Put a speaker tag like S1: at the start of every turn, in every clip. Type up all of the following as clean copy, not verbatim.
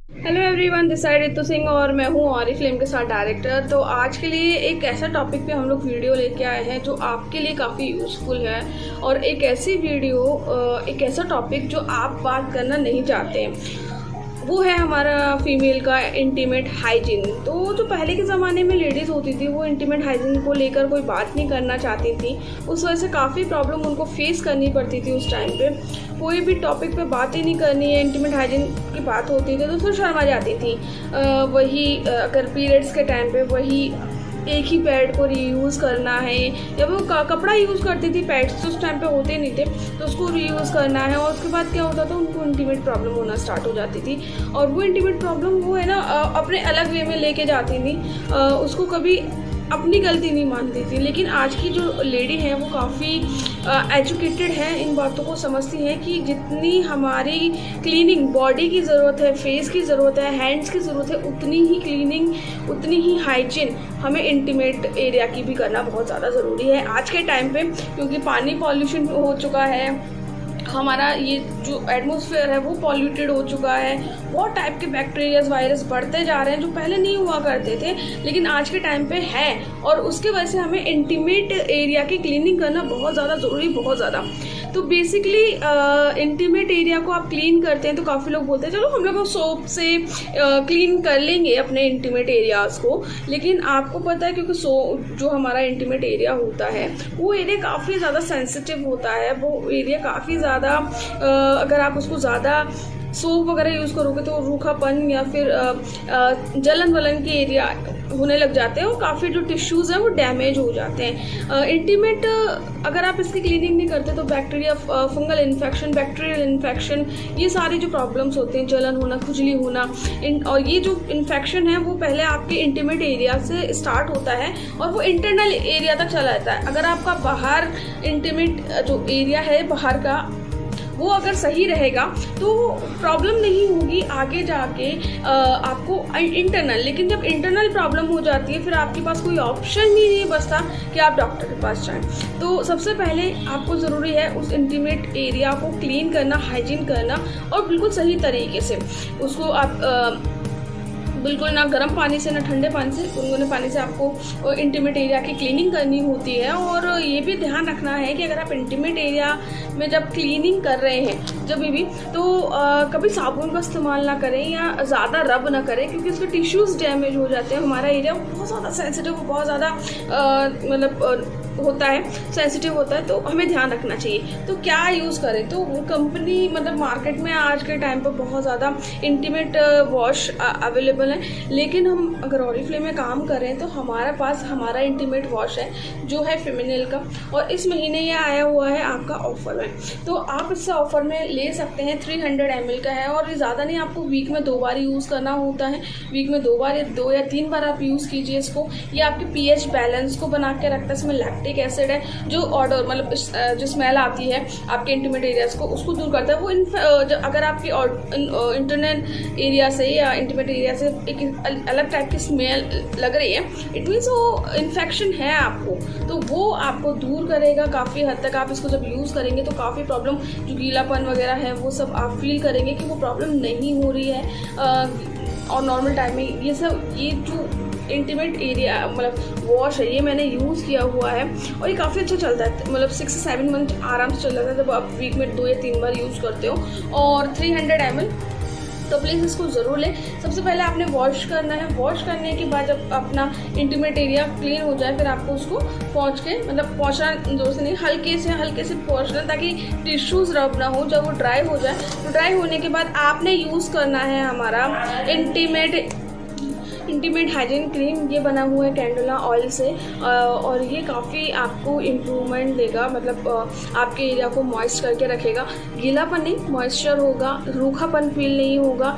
S1: Hello everyone, this side Ritu Singh और मैं हूँ ऑरिफ्लेम के साथ डायरेक्टर। तो आज के लिए एक ऐसा टॉपिक पे हम लोग वीडियो लेके आए हैं जो आपके लिए काफ़ी यूज़फुल है, और एक ऐसी वीडियो, एक ऐसा टॉपिक जो आप बात करना नहीं चाहते हैं, वो है हमारा फीमेल का इंटीमेट हाइजीन। तो जो पहले के ज़माने में लेडीज़ होती थी वो इंटीमेट हाइजीन को लेकर कोई बात नहीं करना चाहती थी। उस वजह से काफ़ी प्रॉब्लम उनको फेस करनी पड़ती थी। उस टाइम पे कोई भी टॉपिक पे बात ही नहीं करनी है, इंटीमेट हाइजीन की बात होती थी तो फिर शर्मा जाती थी। वही अगर पीरियड्स के टाइम पे वही एक ही पैड को रीयूज़ करना है, या वो कपड़ा यूज़ करती थी, पैड्स तो उस टाइम पे होते नहीं थे, तो उसको रीयूज़ करना है। और उसके बाद क्या होता था, उनको इंटीमेट प्रॉब्लम होना स्टार्ट हो जाती थी। और वो इंटीमेट प्रॉब्लम वो है ना अपने अलग वे में लेके जाती थी, उसको कभी अपनी गलती नहीं मानती थी। लेकिन आज की जो लेडी है वो काफ़ी एजुकेटेड है, इन बातों को समझती है कि जितनी हमारी क्लीनिंग बॉडी की ज़रूरत है, फेस की ज़रूरत है, हैंड्स की ज़रूरत है, उतनी ही क्लीनिंग, उतनी ही हाइजीन हमें इंटीमेट एरिया की भी करना बहुत ज़्यादा ज़रूरी है आज के टाइम पे। क्योंकि पानी पॉल्यूशन हो चुका है, हमारा ये जो एटमॉस्फेयर है वो पॉल्यूटेड हो चुका है, बहुत टाइप के बैक्टीरियाज वायरस बढ़ते जा रहे हैं जो पहले नहीं हुआ करते थे लेकिन आज के टाइम पे है। और उसके वजह से हमें इंटीमेट एरिया की क्लीनिंग करना बहुत ज़्यादा ज़रूरी, बहुत ज़्यादा। तो बेसिकली इंटीमेट एरिया को आप क्लीन करते हैं तो काफ़ी लोग बोलते हैं चलो हम लोग सोप से क्लीन कर लेंगे अपने इंटीमेट एरियाज़ को। लेकिन आपको पता है क्योंकि जो हमारा इंटीमेट एरिया होता है वो एरिया काफ़ी ज़्यादा सेंसिटिव होता है, वो एरिया काफ़ी ज़्यादा अगर आप उसको ज़्यादा सोप वगैरह यूज़ करोगे तो रूखापन या फिर जलन वलन के एरिया होने लग जाते हैं और काफ़ी जो टिश्यूज़ हैं वो डैमेज हो जाते हैं। इंटीमेट अगर आप इसकी क्लीनिंग नहीं करते तो bacteria, fungal infection, bacterial infection, ये सारी जो प्रॉब्लम्स होते हैं, जलन होना, खुजली होना, और ये जो इन्फेक्शन है वो पहले आपके इंटीमेट एरिया से स्टार्ट होता है और वो इंटरनल एरिया तक चला जाता है। अगर आपका बाहर इंटीमेट जो एरिया है बाहर का वो अगर सही रहेगा तो प्रॉब्लम नहीं होगी आगे जाके आपको इंटरनल। लेकिन जब इंटरनल प्रॉब्लम हो जाती है फिर आपके पास कोई ऑप्शन ही नहीं बचता कि आप डॉक्टर के पास जाएं। तो सबसे पहले आपको ज़रूरी है उस इंटीमेट एरिया को क्लीन करना, हाइजीन करना, और बिल्कुल सही तरीके से उसको आप बिल्कुल ना गर्म पानी से ना ठंडे पानी से, गुनगुने पानी से आपको इंटीमेट एरिया की क्लीनिंग करनी होती है। और ये भी ध्यान रखना है कि अगर आप इंटीमेट एरिया में जब क्लीनिंग कर रहे हैं जब भी तो कभी साबुन का इस्तेमाल ना करें या ज़्यादा रब ना करें, क्योंकि उसके टिश्यूज़ डैमेज हो जाते हैं। हमारा एरिया बहुत ज़्यादा सेंसिटिव, बहुत ज़्यादा मतलब होता है, सेंसिटिव होता है, तो हमें ध्यान रखना चाहिए। तो क्या यूज़ करें, तो वो कंपनी मतलब मार्केट में आज के टाइम पर बहुत ज़्यादा इंटीमेट वॉश अवेलेबल है। लेकिन हम अगर ऑरिफ्लेम में काम कर रहे हैं तो हमारे पास हमारा इंटीमेट वॉश है जो है फेमिनिल का, और इस महीने ये आया हुआ है आपका ऑफर में, तो आप इससे ऑफर में ले सकते हैं। 300 ml का है और ये ज़्यादा नहीं, आपको वीक में 2 बार यूज़ करना होता है। वीक में 2 बार या 2 या 3 बार आप यूज़ कीजिए इसको। ये आपके पीएच बैलेंस को बना के रखता है। इसमें लैक्टिक एसिड है जो ऑडर मतलब जो स्मेल आती है आपके इंटीमेट एरियाज को उसको दूर करता है। वो अगर आपकी इंटरनल एरिया से या इंटीमेट एरिया से एक अलग टाइप की स्मेल लग रही है, इट मीन्स वो इन्फेक्शन है आपको, तो वो आपको दूर करेगा काफ़ी हद तक। आप इसको जब यूज़ करेंगे तो काफ़ी प्रॉब्लम जो गीलापन वगैरह है वो सब आप फील करेंगे कि वो प्रॉब्लम नहीं हो रही है। और नॉर्मल टाइम में ये सब, ये जो इंटीमेट एरिया मतलब वॉश है ये मैंने यूज़ किया हुआ है और ये काफ़ी अच्छा चलता है। मतलब 6 से 7 मंथ आराम से चल जाता है जब आप वीक में 2 या 3 बार यूज़ करते हो। और 300 ml, तो प्लीज़ इसको ज़रूर लें। सबसे पहले आपने वॉश करना है। वॉश करने के बाद जब अपना इंटीमेट एरिया क्लीन हो जाए फिर आपको उसको पहुँच के मतलब पहुँचना जोर से नहीं, हल्के से पहुँचना ताकि टिश्यूज़ रब ना हो। जब वो ड्राई हो जाए तो ड्राई होने के बाद आपने यूज़ करना है हमारा इंटीमेट हाइजीन क्रीम। ये बना हुआ है कैंडुला ऑयल से और ये काफ़ी आपको इम्प्रूवमेंट देगा, मतलब आपके एरिया को मॉइस्ट करके रखेगा। गीलापन नहीं, मॉइस्चर होगा, रूखापन फील नहीं होगा,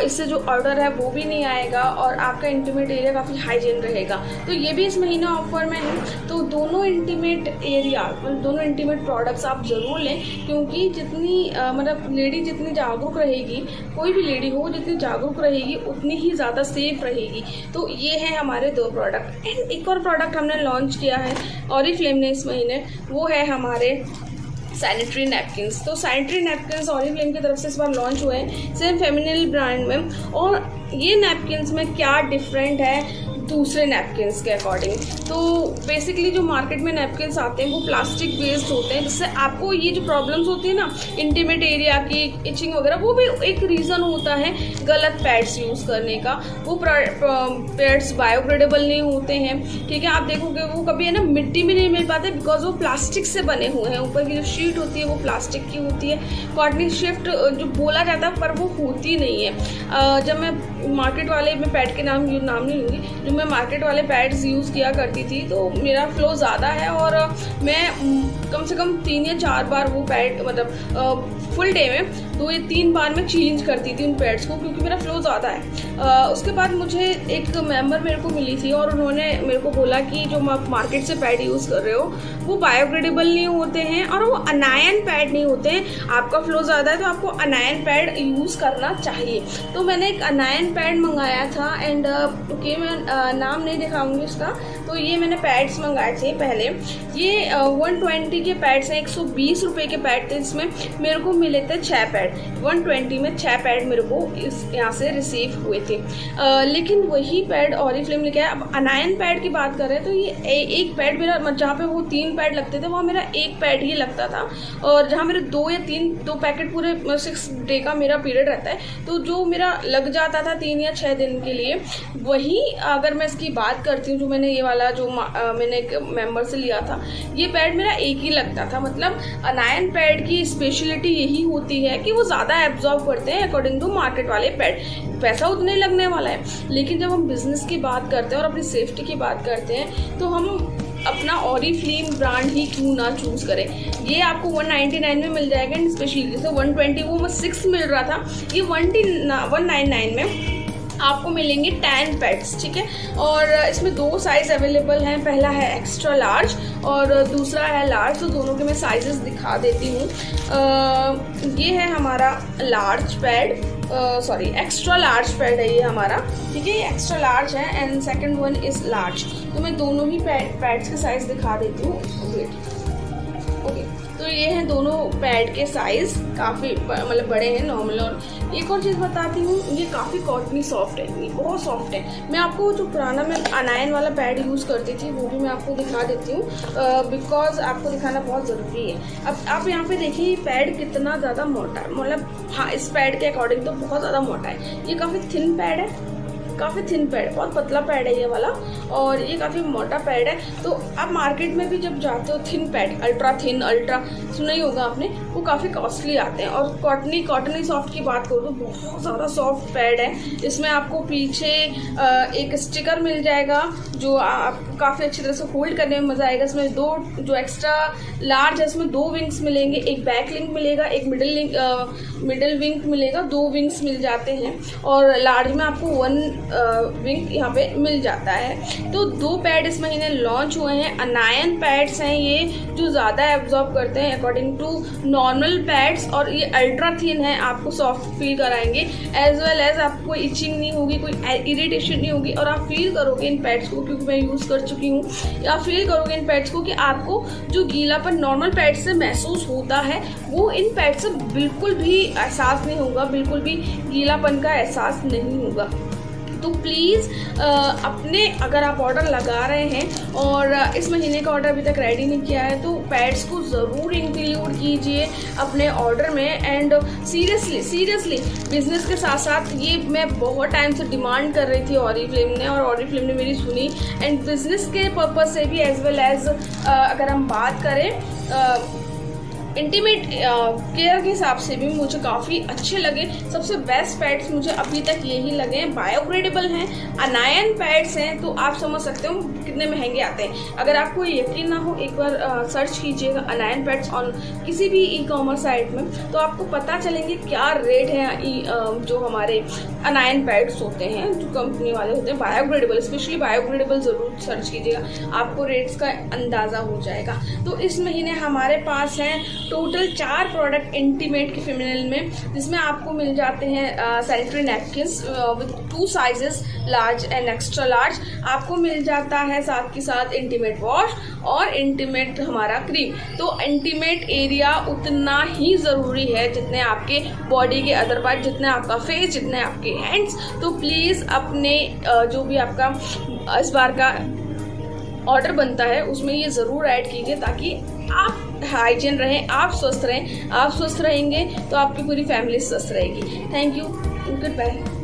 S1: इससे जो ऑर्डर है वो भी नहीं आएगा और आपका इंटीमेट एरिया काफ़ी हाइजीन रहेगा। तो ये भी इस महीने ऑफर में है। तो दोनों इंटीमेट एरिया मतलब दोनों इंटीमेट प्रोडक्ट्स आप ज़रूर लें, क्योंकि जितनी मतलब लेडी जितनी जागरूक रहेगी, कोई भी लेडी हो जितनी जागरूक रहेगी उतनी ही ज़्यादा सेफ रहेगी। तो ये है हमारे 2 प्रोडक्ट। एंड एक और प्रोडक्ट हमने लॉन्च किया है ऑरिफ्लेम ने इस महीने, वो है हमारे सैनिटरी नैपकिन्स। तो सैनिटरी नैपकिन्स ऑरिफ्लेम की तरफ से इस बार लॉन्च हुए हैं सेम फेमिनिन ब्रांड में। और ये नैपकिन्स में क्या डिफरेंट है दूसरे नैपकिन्स के अकॉर्डिंग, तो बेसिकली जो मार्केट में नैपकिन्स आते हैं वो प्लास्टिक बेस्ड होते हैं, जिससे आपको ये जो प्रॉब्लम्स होती है ना इंटीमेट एरिया की इचिंग वगैरह, वो भी एक रीज़न होता है गलत पैड्स यूज़ करने का। वो पैड्स बायोग्रेडेबल नहीं होते हैं, ठीक है। आप देखोगे वो कभी है ना मिट्टी में नहीं मिल पाते बिकॉज वो प्लास्टिक से बने हुए हैं। ऊपर की जो शीट होती है वो प्लास्टिक की होती है। कॉटनी शिफ्ट जो बोला जाता है पर वो होती नहीं है। जब मैं मार्केट वाले, मैं पैड के नाम नहीं लूँगी, जो मैं मार्केट वाले पैड्स यूज़ किया करती थी तो मेरा फ्लो ज़्यादा है और मैं कम से कम 3 या 4 बार वो पैड मतलब फुल डे में 2 या 3 बार मैं चेंज करती थी उन पैड्स को, क्योंकि मेरा फ्लो ज़्यादा है। उसके बाद मुझे एक मेंबर मेरे को मिली थी और उन्होंने मेरे को बोला कि जो आप मार्केट से पैड यूज़ कर रहे हो वो बायोग्रेडेबल नहीं होते हैं और वो अनायन पैड नहीं होते हैं। आपका फ्लो ज़्यादा है तो आपको अनायन पैड यूज़ करना चाहिए। तो मैंने एक अनायन पैड मंगाया था एंड ओके, मैं नाम नहीं दिखाऊंगी उसका। तो ये मैंने पैड्स मंगाए थे पहले। ये 120 के पैड्स हैं, 120 रुपये के पैड थे। इसमें मेरे को मिले थे 6 पैड, 120 में 6 पैड मेरे को इस यहाँ से रिसीव हुए थे। लेकिन वही पैड ऑरिफ्लेम लेके आया। अब अनायन पैड की बात कर रहे हैं तो ये एक पैड मेरा, जहाँ पे वो 3 पैड लगते थे वहाँ मेरा 1 पैड ही लगता था। और जहाँ मेरे 2 पैकेट पूरे 6 डे का मेरा पीरियड रहता है, तो जो मेरा लग जाता था 3 या 6 दिन के लिए, वही अगर मैं इसकी बात करती हूँ जो मैंने ये वाला जो मैंने एक मेंबर से लिया था, ये पैड मेरा 1 ही लगता था। मतलब अनायन पैड की स्पेशलिटी यही होती है कि वो ज़्यादा एब्जॉर्ब करते हैं अकॉर्डिंग टू मार्केट वाले पैड। पैसा उतने लगने वाला है, लेकिन जब हम बिजनेस की बात करते हैं और अपनी सेफ्टी की बात करते हैं तो हम अपना ऑरिफ्लेम ब्रांड ही क्यों ना चूज़ करें। ये आपको 199 में मिल जाएगा एंड स्पेशली जैसे 120 वो 6 मिल रहा था, ये 199 में आपको मिलेंगे 10 पैड्स, ठीक है। और इसमें 2 साइज़ अवेलेबल हैं, पहला है एक्स्ट्रा लार्ज और दूसरा है लार्ज। तो दोनों के मैं साइजेस दिखा देती हूँ। ये है हमारा large pad, sorry extra large pad है ये हमारा, ठीक है। ये एक्स्ट्रा लार्ज है and second one is large. तो मैं दोनों ही पैड्स के साइज़ दिखा देती हूँ। ओके, तो ये हैं दोनों पैड के साइज़, काफ़ी मतलब बड़े हैं नॉर्मल। और एक और चीज़ बताती हूँ, ये काफ़ी कॉटनी सॉफ्ट है, ये बहुत सॉफ्ट है। मैं आपको जो पुराना मैं अनायन वाला पैड यूज़ करती थी वो भी मैं आपको दिखा देती हूँ बिकॉज आपको दिखाना बहुत ज़रूरी है। अब आप यहाँ पे देखिए ये पैड कितना ज़्यादा मोटा है, मतलब हाँ इस पैड के अकॉर्डिंग तो बहुत ज़्यादा मोटा है। ये काफ़ी थिन पैड है, काफ़ी थिन पैड, बहुत पतला पैड है ये वाला और ये काफ़ी मोटा पैड है। तो आप मार्केट में भी जब जाते हो thin pad, ultra thin, ultra सुना ही होगा आपने, वो काफ़ी कॉस्टली आते हैं। और कॉटनी सॉफ्ट की बात करूँ तो बहुत ज़्यादा सॉफ्ट पैड है। इसमें आपको पीछे एक स्टिकर मिल जाएगा जो आपको काफ़ी अच्छी तरह से होल्ड करने में मज़ा आएगा। इसमें 2 जो एक्स्ट्रा लार्ज है इसमें 2 विंग्स मिलेंगे, एक बैक लिंक मिलेगा, एक मिडिल विंग मिलेगा, 2 विंग्स मिल जाते हैं। और लार्ज में आपको 1 विंग यहाँ पे मिल जाता है। तो 2 पैड इस महीने लॉन्च हुए हैं। अनायन पैड्स हैं ये, जो ज़्यादा एब्जॉर्ब करते हैं अकॉर्डिंग टू नॉर्मल पैड्स, और ये अल्ट्रा थिन है, आपको सॉफ्ट फील कराएंगे एज वेल एज आपको कोई इचिंग नहीं होगी, कोई इरिटेशन नहीं होगी। और आप फील करोगे इन पैड्स को, क्योंकि मैं यूज़ कर चुकी हूँ, आप फील करोगे इन पैड्स को कि आपको जो गीलापन नॉर्मल पैड से महसूस होता है वो इन पैड से बिल्कुल भी एहसास नहीं होगा, बिल्कुल भी गीलापन का एहसास नहीं होगा। तो प्लीज़ अपने अगर आप ऑर्डर लगा रहे हैं और इस महीने का ऑर्डर अभी तक रेडी नहीं किया है तो पैड्स को ज़रूर इंक्लूड कीजिए अपने ऑर्डर में। एंड सीरियसली बिजनेस के साथ साथ ये मैं बहुत टाइम से डिमांड कर रही थी ऑरिफ्लेम ने, और ऑरिफ्लेम ने मेरी सुनी। एंड बिजनेस के पर्पज़ से भी एज वेल एज अगर हम बात करें इंटीमेट केयर के हिसाब से भी मुझे काफ़ी अच्छे लगे। सबसे बेस्ट पैड्स मुझे अभी तक यही लगे हैं, बायोग्रेडेबल हैं, अनायन पैड्स हैं। तो आप समझ सकते हो कितने महंगे आते हैं। अगर आपको यकीन ना हो एक बार सर्च कीजिएगा अनायन पैड्स ऑन किसी भी ई-कॉमर्स साइट में, तो आपको पता चलेंगे क्या रेट है जो हमारे अनायन पैड्स होते हैं, जो कंपनी वाले होते हैं बायोग्रेडेबल, स्पेशली बायोग्रेडेबल ज़रूर सर्च कीजिएगा, आपको रेट्स का अंदाज़ा हो जाएगा। तो इस महीने हमारे पास हैं टोटल 4 प्रोडक्ट इंटीमेट के फेमिनिन में, जिसमें आपको मिल जाते हैं sanitary napkins with 2 sizes, large and extra large. आपको मिल जाता है साथ के साथ इंटीमेट वॉश और इंटीमेट हमारा क्रीम। तो इंटीमेट एरिया उतना ही ज़रूरी है जितने आपके बॉडी के अदर पार्ट, जितने आपका फेस, जितने आपके हैंड्स। तो प्लीज़ अपने जो भी आपका इस बार का ऑर्डर बनता है उसमें ये ज़रूर ऐड कीजिए, ताकि आप हाइजीन रहें, आप स्वस्थ रहें। आप स्वस्थ रहेंगे तो आपकी पूरी फैमिली स्वस्थ रहेगी। Thank you, good bye.